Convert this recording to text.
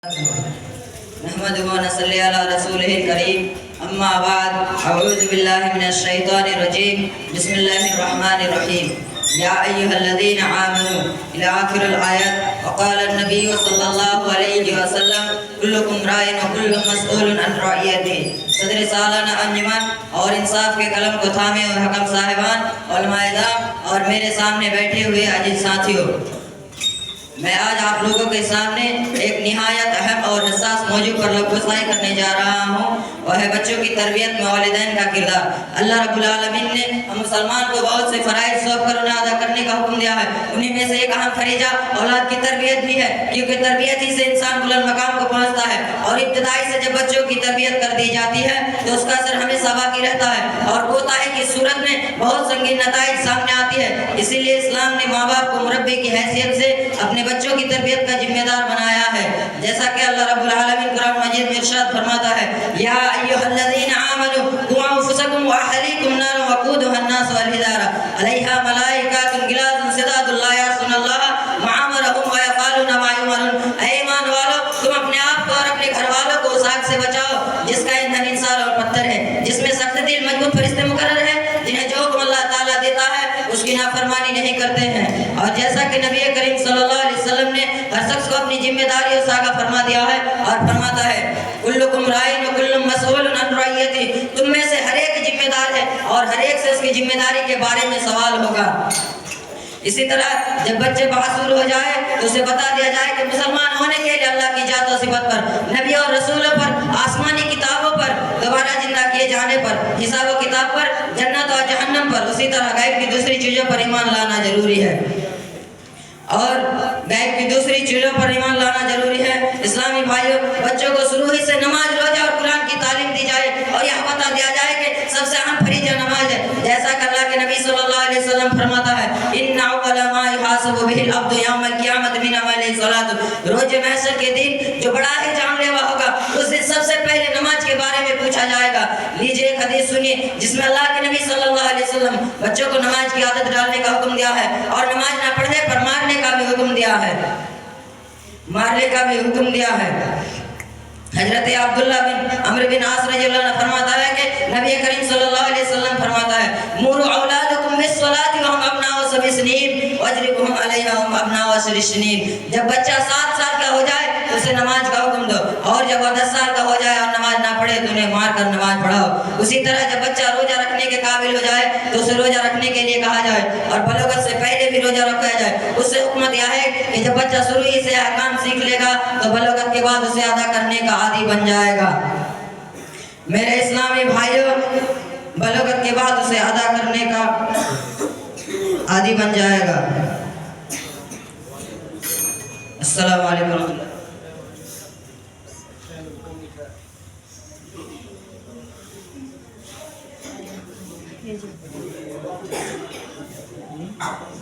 نحمده ونصلي على رسوله الكريم اما بعد اعوذ بالله من الشيطان الرجيم بسم الله الرحمن الرحيم يا ايها الذين امنوا الى اخر الايات وقال النبي صلى الله عليه وسلم كلكم راع وكلكم مسؤول عن رعيته صدر سالانہ انجمن اور انصاف کے قلم کو تھامے ہوئے حکم صاحبان علماء دام اور میرے سامنے بیٹھے ہوئے عزیز ساتھیوں، میں آج آپ لوگوں کے سامنے ایک نہایت اہم اور حساس موضوع پر لب گشائی کرنے جا رہا ہوں، وہ ہے بچوں کی تربیت میں والدین کا کردار۔ اللہ رب العالمین نے ہم مسلمان کو بہت سے فرائض سونپ کر انہیں ادا کرنے کا حکم دیا ہے، انہیں میں سے ایک اہم فریضہ اولاد کی تربیت بھی ہے، کیونکہ تربیت ہی سے انسان بلند مقام کو پہنچتا ہے، اور ابتدائی سے جب بچوں کی تربیت کر دی جاتی ہے تو اس کا اثر ہمیشہ باقی رہتا ہے اور کوتاہی کی صورت میں بہت سنگین نتائج سامنے آتی ہے۔ اسی لیے اسلام نے ماں باپ کو مربی کی حیثیت سے اپنے بچوں کی تربیت کا ذمہ دار بنایا ہے، جیسا کہ اللہ رب العالمین قرآن مجید میں ارشاد فرماتا ہے یا ایھا الذین آمنوا قوا انفسکم واہلیکم نارا وقودھا الناس والحجارہ علیہا ملائکۃ غلاظ شداد لا یعصون اللہ ما امرهم ویفعلون ما یؤمرون۔ اے ایمان والو، تم اپنے آپ کو اور اپنے گھر والوں کو اس آگ سے بچاؤ جس کا ایندھن انسان اور پتھر ہے، جس میں سخت دل مضبوط فرشتے مقرر ہیں جنہیں جو حکم اللہ تعالیٰ دیتا ہے اس کی نافرمانی نہیں کرتے ہیں۔ اور جیسا کہ نبی کریم صلی اللہ علیہ وسلم نے ہر شخص کو اپنی ذمہ داریوں سے آگاہ فرما دیا ہے اور فرماتا ہے کلکم راع وکلکم مسئول عن رعیتہ، تم میں سے ہر ایک ذمہ دار ہے اور ہر ایک سے اس کی ذمہ داری کے بارے میں سوال ہوگا۔ اسی طرح جب بچے بحصول ہو جائے تو اسے بتا دیا جائے کہ مسلمان ہونے کے لیے اللہ کی ذات و صفت پر، نبی اور رسولوں پر، آسمانی کتابوں پر، دوبارہ زندہ کیے جانے پر، حساب و کتاب پر، جنت اور جہنم پر، اسی طرح غیب کی دوسری چیزوں پر ایمان لانا ضروری ہے اور غیب کی دوسری چیزوں پر ایمان لانا ضروری ہے۔ اسلامی بھائیوں، بچوں کو شروع ہی سے نماز، روزہ اور قرآن کی تعلیم دی جائے اور یہ بتا دیا جائے کہ سب سے اہم فریضہ نماز ہے، جیسا کہ اللہ کے نبی صلی اللہ علیہ وسلم فرماتا ہے ان اول ما یحاسب به العبد یوم القیامۃ من عملہ الصلاۃ، روز محشر کے دن جو بڑا ہی جان لیوا ہوگا اس دن سب سے پہلے نماز کے بارے میں پوچھا جائے گا۔ لیجیے ایک حدیث سنیے جس میں اللہ کے نبی صلی اللہ علیہ وسلم بچوں کو نماز کی عادت ڈالنے کا حکم دیا ہے اور نماز نہ پڑھنے پر مارنے کا بھی حکم دیا ہے، حضرت عبداللہ بن عمرو بن عاص رضی اللہ عنہ فرماتا ہے کہ نبی کریم صلی اللہ علیہ وسلم فرماتا ہے مروا اولادکم بالصلاۃ وهم ابناء 7 سنین واضربوهم علیہا وهم ابناء 10 سنین، جب بچہ 7 سال کا ہو جائے تو اسے نماز کا حکم دو اور جب وہ 10 سال کا ہو جائے اور نماز نہ پڑھے تو انہیں مار کر نماز پڑھاؤ۔ اسی طرح جب بچہ روزہ رکھنے کے قابل ہو جائے تو اسے روزہ رکھنے کے لیے کہا جائے اور بلوغت سے پہلے بھی روزہ رکھا جائے۔ اس سے حکمت یہ ہے کہ جب بچہ شروع ہی سے احکام سیکھ لے گا تو بلوغت کے بعد اسے ادا کرنے کا عادی بن جائے گا۔ میرے اسلامی بھائیوں، بلوغت کے بعد اسے ادا کرنے کا عادی بن جائے گا۔ السلام علیکم ورحمۃ اللہ۔